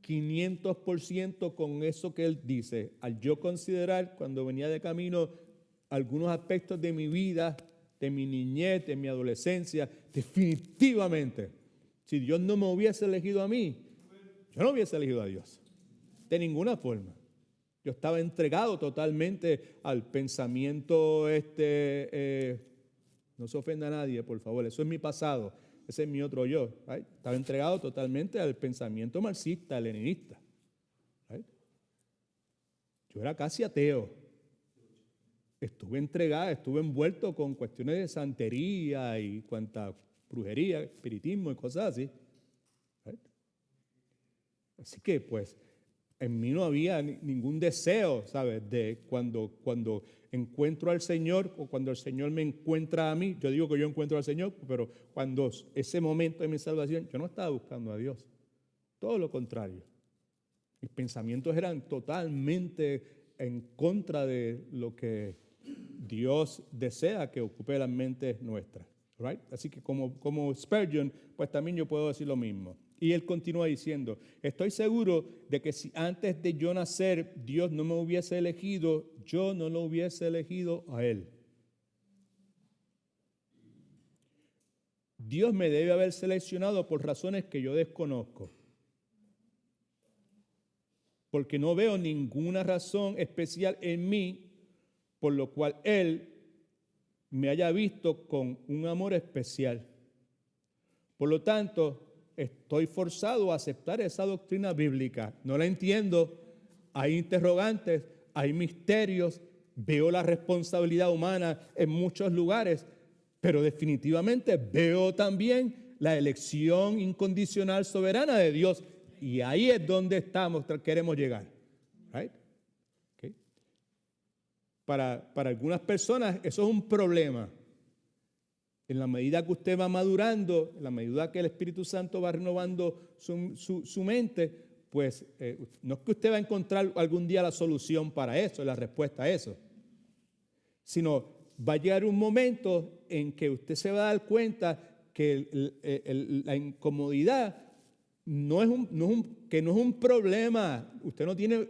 500% con eso que él dice. Al yo considerar, cuando venía de camino, algunos aspectos de mi vida, de mi niñez, de mi adolescencia, definitivamente, si Dios no me hubiese elegido a mí, yo no hubiese elegido a Dios. De ninguna forma. Yo estaba entregado totalmente al pensamiento, no se ofenda a nadie, por favor, eso es mi pasado, ese es mi otro yo. Right? Estaba entregado totalmente al pensamiento marxista, leninista. Right? Yo era casi ateo. Estuve entregado, estuve envuelto con cuestiones de santería y cuanta brujería, espiritismo y cosas así. Right? Así que, pues, en mí no había ningún deseo, ¿sabes? De cuando encuentro al Señor o cuando el Señor me encuentra a mí, yo digo que yo encuentro al Señor, pero cuando ese momento de mi salvación, yo no estaba buscando a Dios. Todo lo contrario. Mis pensamientos eran totalmente en contra de lo que Dios desea que ocupe las mentes nuestras. Right? Así que como Spurgeon, pues también yo puedo decir lo mismo. Y él continúa diciendo, estoy seguro de que si antes de yo nacer Dios no me hubiese elegido, yo no lo hubiese elegido a él. Dios me debe haber seleccionado por razones que yo desconozco. Porque no veo ninguna razón especial en mí por lo cual Él me haya visto con un amor especial. Por lo tanto, estoy forzado a aceptar esa doctrina bíblica. No la entiendo, hay interrogantes, hay misterios, veo la responsabilidad humana en muchos lugares, pero definitivamente veo también la elección incondicional soberana de Dios. Y ahí es donde queremos llegar. Right? Okay. Para algunas personas eso es un problema. En la medida que usted va madurando, en la medida que el Espíritu Santo va renovando su mente, pues no es que usted va a encontrar algún día la solución para eso, la respuesta a eso, sino va a llegar un momento en que usted se va a dar cuenta que la incomodidad no es un problema. Usted no tiene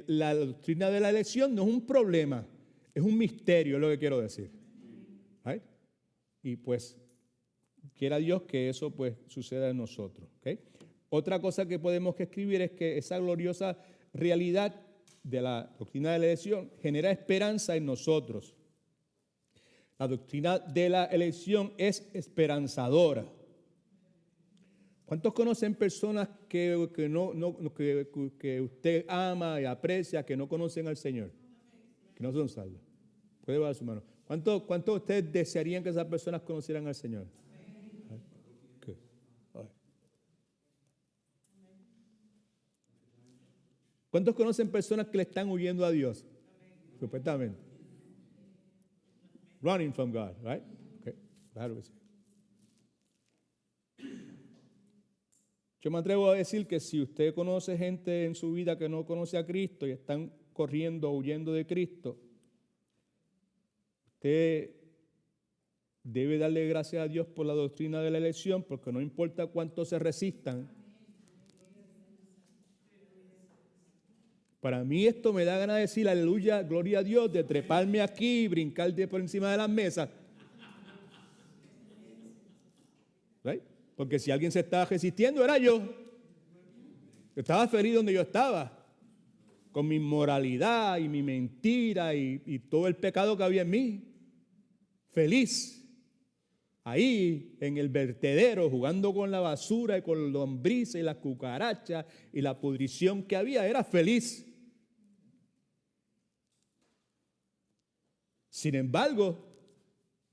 la doctrina de la elección no es un problema, es un misterio, es lo que quiero decir. ¿Right? y pues quiera Dios que eso pues suceda en nosotros. ¿Okay? Otra cosa que podemos escribir es que esa gloriosa realidad de la doctrina de la elección genera esperanza en nosotros. La doctrina de la elección es esperanzadora. ¿Cuántos conocen personas que usted ama y aprecia, que no conocen al Señor? Que no son salvos. Puede bajar su mano. ¿Cuántos de ustedes desearían que esas personas conocieran al Señor? Okay. ¿Cuántos conocen personas que le están huyendo a Dios? Supuestamente. Running from God, right? Okay. Claro que sí. Yo me atrevo a decir que si usted conoce gente en su vida que no conoce a Cristo y están corriendo, huyendo de Cristo, usted debe darle gracias a Dios por la doctrina de la elección, porque no importa cuánto se resistan. Para mí esto me da ganas de decir aleluya, gloria a Dios, de treparme aquí y brincar por encima de las mesas. ¿Right? Porque si alguien se estaba resistiendo, era yo. Yo estaba feliz donde yo estaba, con mi inmoralidad y mi mentira y todo el pecado que había en mí. Feliz. Ahí en el vertedero, jugando con la basura y con los lombrices y las cucarachas y la pudrición que había, era feliz. Sin embargo,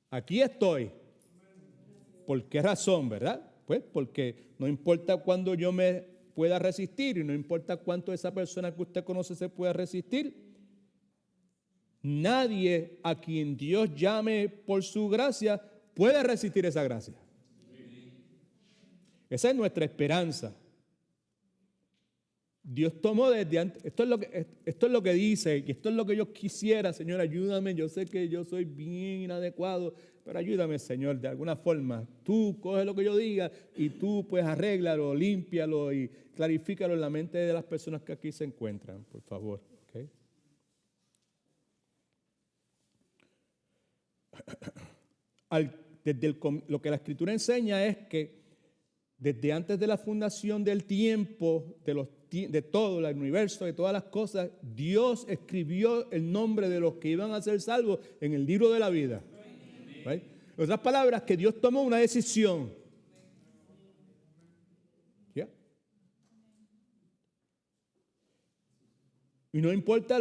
aquí estoy. ¿Por qué razón, verdad? Pues porque no importa cuándo yo me pueda resistir y no importa cuánto esa persona que usted conoce se pueda resistir, nadie a quien Dios llame por su gracia puede resistir esa gracia. Esa es nuestra esperanza. Dios tomó desde antes, esto es lo que dice, y esto es lo que yo quisiera, Señor, ayúdame. Yo sé que yo soy bien inadecuado, pero ayúdame, Señor, de alguna forma. Tú coge lo que yo diga y tú pues arréglalo, límpialo y clarifícalo en la mente de las personas que aquí se encuentran, por favor. ¿Okay? Lo que la Escritura enseña es que desde antes de la fundación del tiempo, de todo el universo, de todas las cosas, Dios escribió el nombre de los que iban a ser salvos en el libro de la vida. ¿Right? En otras palabras, que Dios tomó una decisión. ¿Yeah? Y no importa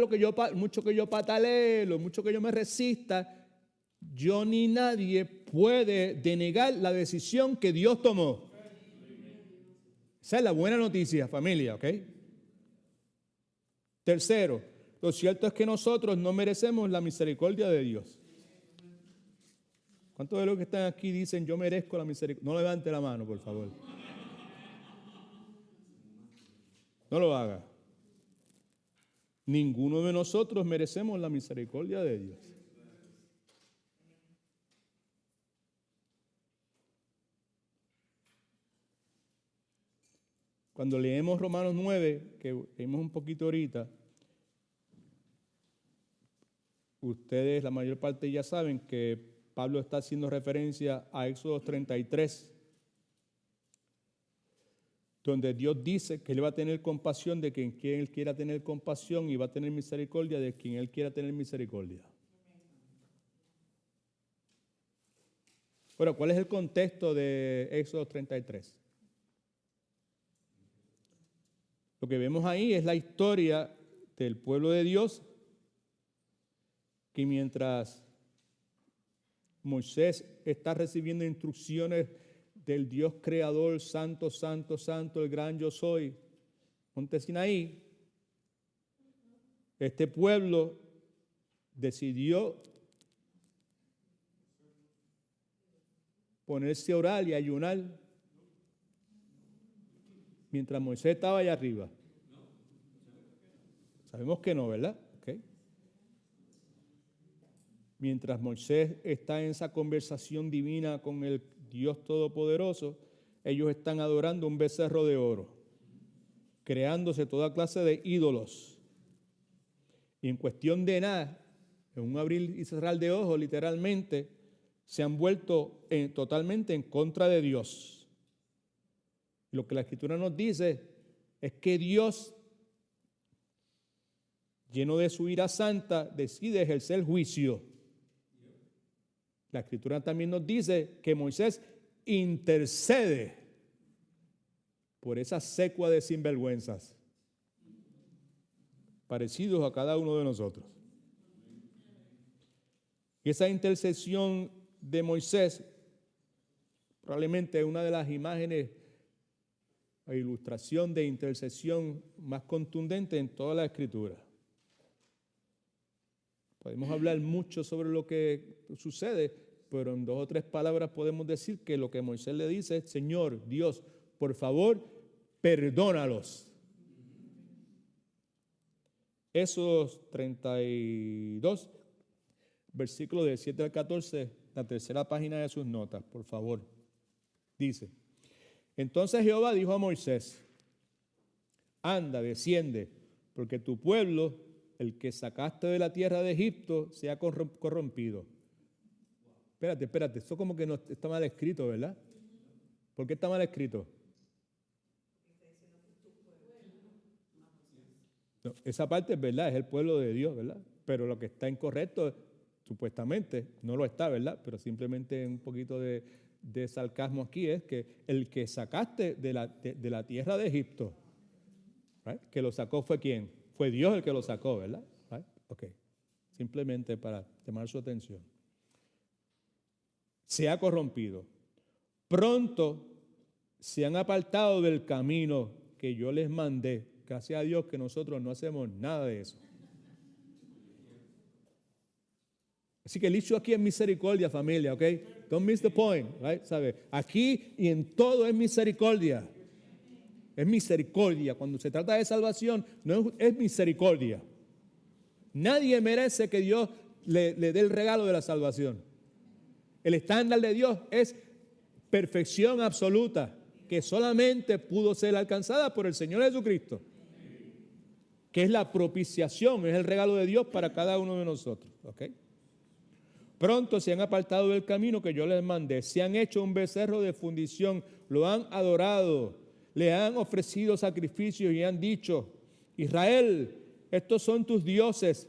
mucho que yo patalee, lo mucho que yo me resista, yo ni nadie puede denegar la decisión que Dios tomó. Esa es la buena noticia, familia, ¿ok? Tercero, lo cierto es que nosotros no merecemos la misericordia de Dios. ¿Cuántos de los que están aquí dicen, yo merezco la misericordia? No levante la mano, por favor. No lo haga. Ninguno de nosotros merecemos la misericordia de Dios. Cuando leemos Romanos 9, que leímos un poquito ahorita, ustedes, la mayor parte ya saben que Pablo está haciendo referencia a Éxodo 33, donde Dios dice que Él va a tener compasión de quien Él quiera tener compasión y va a tener misericordia de quien Él quiera tener misericordia. Bueno, ¿cuál es el contexto de Éxodo 33? Lo que vemos ahí es la historia del pueblo de Dios, que mientras Moisés está recibiendo instrucciones del Dios creador, santo, santo, santo, el gran yo soy, monte Sinaí, este pueblo decidió ponerse a orar y ayunar mientras Moisés estaba allá arriba. Sabemos que no, ¿verdad? Okay. Mientras Moisés está en esa conversación divina con el Dios Todopoderoso, ellos están adorando un becerro de oro, creándose toda clase de ídolos. Y en cuestión de nada, en un abrir y cerrar de ojos, literalmente, se han vuelto totalmente en contra de Dios. Lo que la Escritura nos dice es que Dios, lleno de su ira santa, decide ejercer juicio. La Escritura también nos dice que Moisés intercede por esa secua de sinvergüenzas, parecidos a cada uno de nosotros. Y esa intercesión de Moisés probablemente es una de las imágenes o ilustración de intercesión más contundente en toda la Escritura. Podemos hablar mucho sobre lo que sucede, pero en 2 o 3 palabras podemos decir que lo que Moisés le dice es: Señor, Dios, por favor, perdónalos. Éxodo 32, versículos del 7 al 14, la tercera página de sus notas, por favor. Dice: Entonces Jehová dijo a Moisés: Anda, desciende, porque tu pueblo, el que sacaste de la tierra de Egipto, se ha corrompido. Espérate, esto como que no está mal escrito, ¿verdad? ¿Por qué está mal escrito? No, esa parte es verdad, es el pueblo de Dios, ¿verdad? Pero lo que está incorrecto, supuestamente, no lo está, ¿verdad? Pero simplemente un poquito de sarcasmo aquí es que el que sacaste de la tierra de Egipto, ¿right? Que lo sacó fue ¿quién? Fue Dios el que lo sacó, ¿verdad? ¿Right? Ok, simplemente para llamar su atención. Se ha corrompido. Pronto se han apartado del camino que yo les mandé. Gracias a Dios que nosotros no hacemos nada de eso. Así que el issue aquí es misericordia, familia, ¿ok? Don't miss the point, right? ¿Sabe? Aquí y en todo es misericordia. Es misericordia. Cuando se trata de salvación, no es misericordia. Nadie merece que Dios le dé el regalo de la salvación. El estándar de Dios es perfección absoluta, que solamente pudo ser alcanzada por el Señor Jesucristo, que es la propiciación, es el regalo de Dios para cada uno de nosotros. ¿Ok? Pronto se han apartado del camino que yo les mandé, se han hecho un becerro de fundición, lo han adorado, le han ofrecido sacrificios y han dicho: Israel, estos son tus dioses.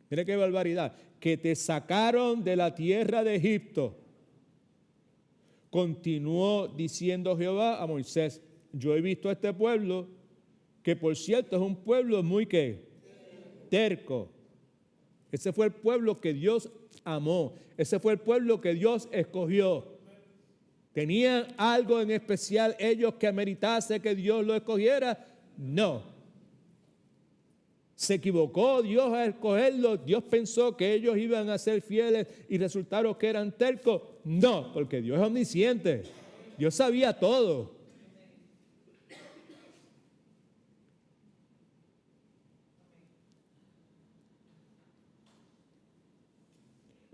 Mire qué barbaridad, que te sacaron de la tierra de Egipto. Continuó diciendo Jehová a Moisés: yo he visto a este pueblo, que por cierto es un pueblo muy ¿qué? Terco. Ese fue el pueblo que Dios amó. Ese fue el pueblo que Dios escogió. ¿Tenían algo en especial ellos que ameritase que Dios lo escogiera? No. ¿Se equivocó Dios al escogerlos? ¿Dios pensó que ellos iban a ser fieles y resultaron que eran tercos? No, porque Dios es omnisciente. Dios sabía todo.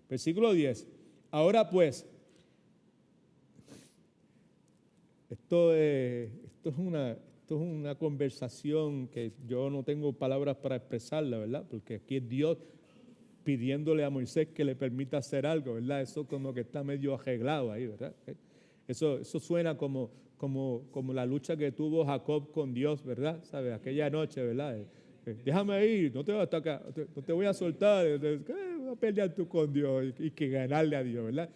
Versículo 10. Ahora pues, esto es una conversación que yo no tengo palabras para expresarla, ¿verdad? Porque aquí es Dios pidiéndole a Moisés que le permita hacer algo, ¿verdad? Eso como que está medio arreglado ahí, ¿verdad? Eso suena como la lucha que tuvo Jacob con Dios, ¿verdad? ¿Sabes? Aquella noche, ¿verdad? Déjame ir, no te voy a atacar, no te voy a soltar, voy a pelear tú con Dios y que ganarle a Dios, ¿verdad?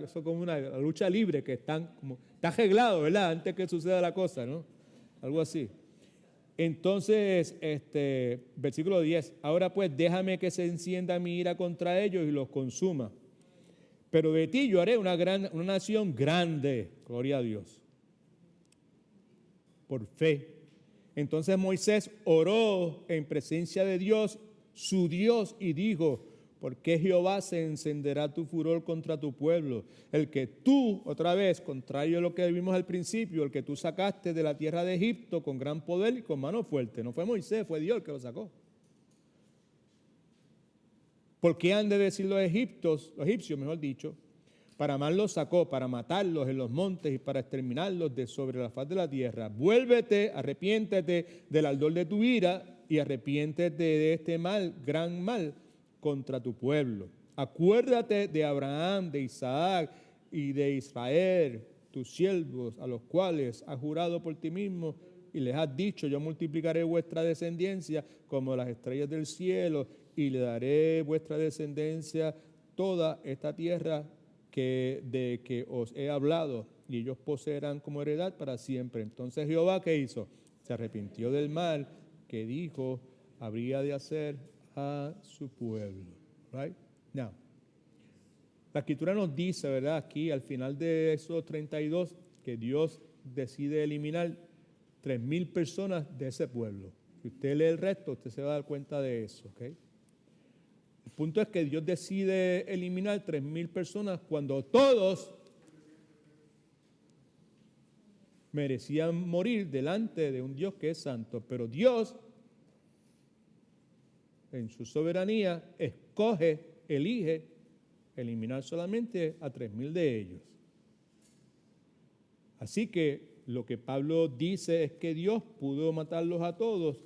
Eso como una lucha libre que está arreglado, ¿verdad? Antes que suceda la cosa, ¿no? Algo así. Entonces, versículo 10, ahora pues déjame que se encienda mi ira contra ellos y los consuma. Pero de ti yo haré una nación grande, gloria a Dios, por fe. Entonces Moisés oró en presencia de Dios, su Dios, y dijo: ¿por qué Jehová se encenderá tu furor contra tu pueblo? El que tú, otra vez, contrario a lo que vimos al principio, el que tú sacaste de la tierra de Egipto con gran poder y con mano fuerte. No fue Moisés, fue Dios el que lo sacó. ¿Por qué han de decir los egipcios, mejor dicho? Para mal los sacó, para matarlos en los montes y para exterminarlos de sobre la faz de la tierra. Vuélvete, arrepiéntete del ardor de tu ira y arrepiéntete de este mal, gran mal, contra tu pueblo. Acuérdate de Abraham, de Isaac y de Israel, tus siervos, a los cuales has jurado por ti mismo y les has dicho, yo multiplicaré vuestra descendencia como las estrellas del cielo y le daré vuestra descendencia toda esta tierra de que os he hablado, y ellos poseerán como heredad para siempre. Entonces Jehová, ¿qué hizo? Se arrepintió del mal que dijo habría de hacer a su pueblo. Right? Now, la Escritura nos dice, ¿verdad? Aquí al final de Éxodo 32, que Dios decide eliminar 3,000 personas de ese pueblo. Si usted lee el resto, usted se va a dar cuenta de eso, ¿ok? El punto es que Dios decide eliminar 3,000 personas cuando todos merecían morir delante de un Dios que es santo. Pero Dios, en su soberanía, elige eliminar solamente a 3,000 de ellos. Así que lo que Pablo dice es que Dios pudo matarlos a todos,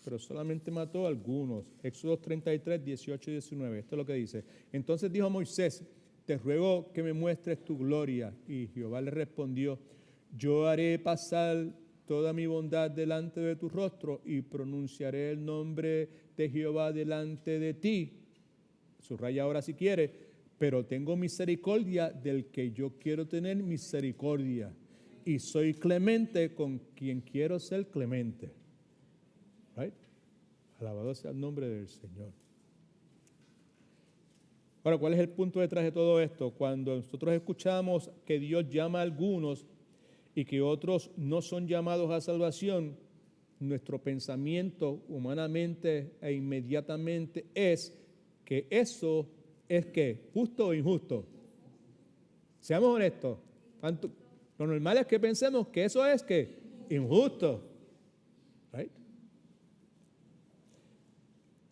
pero solamente mató a algunos. Éxodo 33, 18 y 19. Esto es lo que dice. Entonces dijo Moisés, te ruego que me muestres tu gloria. Y Jehová le respondió, yo haré pasar toda mi bondad delante de tu rostro y pronunciaré el nombre de Jehová delante de ti. Subraya ahora si quiere, pero tengo misericordia del que yo quiero tener misericordia. Y soy clemente con quien quiero ser clemente. Right? Alabado sea el nombre del Señor. Ahora, ¿cuál es el punto detrás de todo esto? Cuando nosotros escuchamos que Dios llama a algunos y que otros no son llamados a salvación, nuestro pensamiento humanamente e inmediatamente es que eso es que justo o injusto. Seamos honestos. Lo normal es que pensemos que eso es que injusto. Right?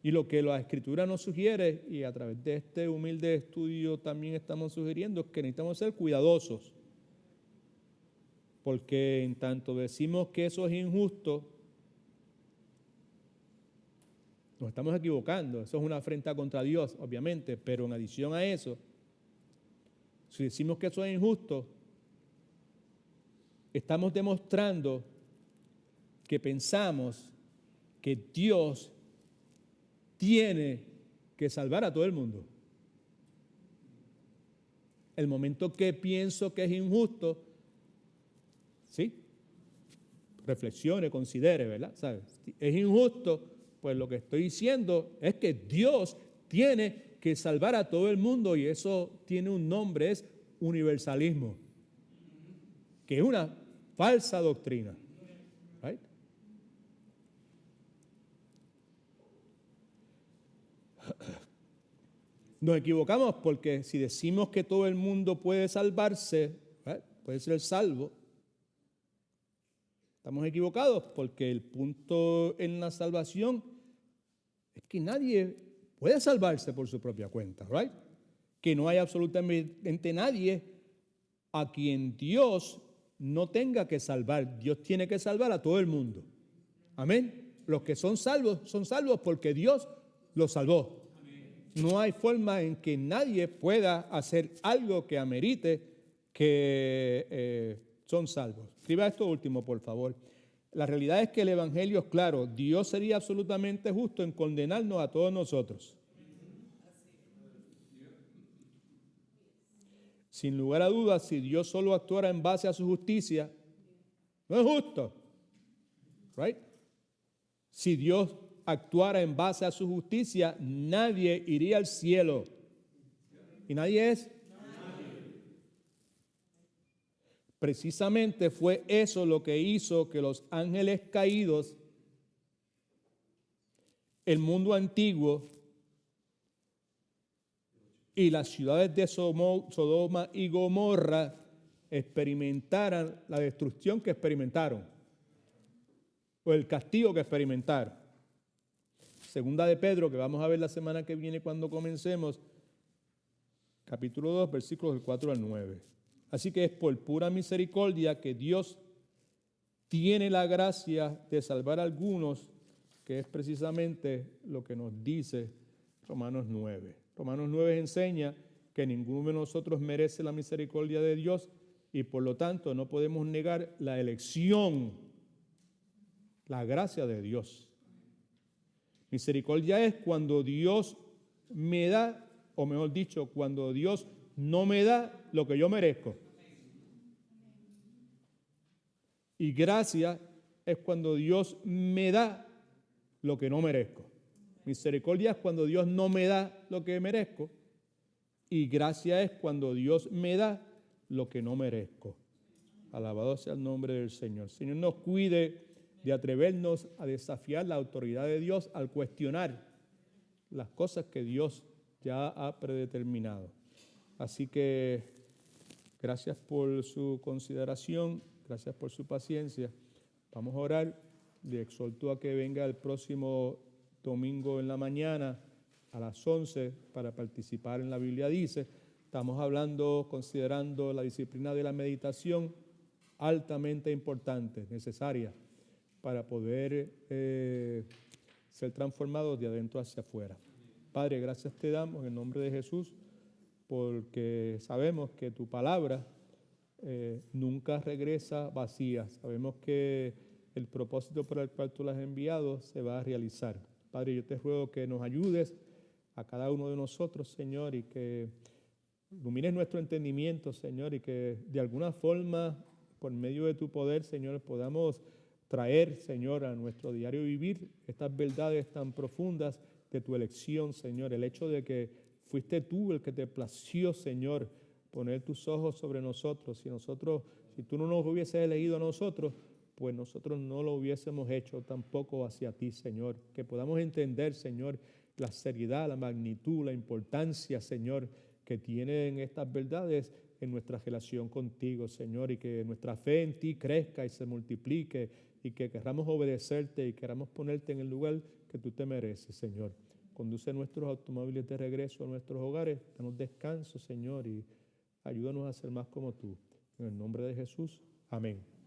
Y lo que la Escritura nos sugiere, y a través de este humilde estudio también estamos sugiriendo, es que necesitamos ser cuidadosos. Porque en tanto decimos que eso es injusto, nos estamos equivocando. Eso es una afrenta contra Dios, obviamente, pero en adición a eso, si decimos que eso es injusto, estamos demostrando que pensamos que Dios tiene que salvar a todo el mundo. El momento que pienso que es injusto, ¿sí? Reflexione, considere, ¿verdad? ¿Sabe? Si es injusto, pues lo que estoy diciendo es que Dios tiene que salvar a todo el mundo y eso tiene un nombre, es universalismo, que es una falsa doctrina. Right? Nos equivocamos porque si decimos que todo el mundo puede salvarse, puede ser salvo, estamos equivocados porque el punto en la salvación es que nadie puede salvarse por su propia cuenta, right? Que no hay absolutamente nadie a quien Dios no tenga que salvar. Dios tiene que salvar a todo el mundo. Amén. Los que son salvos porque Dios los salvó. No hay forma en que nadie pueda hacer algo que amerite que son salvos. Escriba esto último, por favor. La realidad es que el Evangelio es claro. Dios sería absolutamente justo en condenarnos a todos nosotros. Sin lugar a dudas, si Dios solo actuara en base a su justicia, no es justo. Right? Si Dios actuara en base a su justicia, nadie iría al cielo. ¿Y nadie es? Nadie. Precisamente fue eso lo que hizo que los ángeles caídos, el mundo antiguo y las ciudades de Sodoma y Gomorra experimentaran la destrucción que experimentaron o el castigo que experimentaron. Segunda de Pedro, que vamos a ver la semana que viene cuando comencemos, capítulo 2, versículos del 4 al 9. Así que es por pura misericordia que Dios tiene la gracia de salvar a algunos, que es precisamente lo que nos dice Romanos 9. Romanos 9 enseña que ninguno de nosotros merece la misericordia de Dios y por lo tanto no podemos negar la elección, la gracia de Dios. Misericordia es cuando Dios me da, o mejor dicho, cuando Dios no me da lo que yo merezco. Y gracia es cuando Dios me da lo que no merezco. Misericordia es cuando Dios no me da lo que merezco. Y gracia es cuando Dios me da lo que no merezco. Alabado sea el nombre del Señor. Señor, nos cuide de atrevernos a desafiar la autoridad de Dios al cuestionar las cosas que Dios ya ha predeterminado. Así que gracias por su consideración, gracias por su paciencia. Vamos a orar. Le exhorto a que venga el próximo domingo en la mañana a las 11 para participar en La Biblia Dice. Estamos hablando, considerando la disciplina de la meditación, altamente importante, necesaria para poder ser transformados de adentro hacia afuera. Padre, gracias te damos en el nombre de Jesús, porque sabemos que tu palabra nunca regresa vacía. Sabemos que el propósito por el cual tú la has enviado se va a realizar. Padre, yo te ruego que nos ayudes a cada uno de nosotros, Señor, y que ilumines nuestro entendimiento, Señor, y que de alguna forma, por medio de tu poder, Señor, podamos traer, Señor, a nuestro diario vivir estas verdades tan profundas de tu elección, Señor. El hecho de que fuiste tú el que te plació, Señor, poner tus ojos sobre nosotros. Si tú no nos hubieses elegido a nosotros, pues nosotros no lo hubiésemos hecho tampoco hacia ti, Señor. Que podamos entender, Señor, la seriedad, la magnitud, la importancia, Señor, que tienen estas verdades en nuestra relación contigo, Señor, y que nuestra fe en ti crezca y se multiplique y que queramos obedecerte y queramos ponerte en el lugar que tú te mereces, Señor. Conduce nuestros automóviles de regreso a nuestros hogares, danos descanso, Señor, y ayúdanos a ser más como tú. En el nombre de Jesús, amén.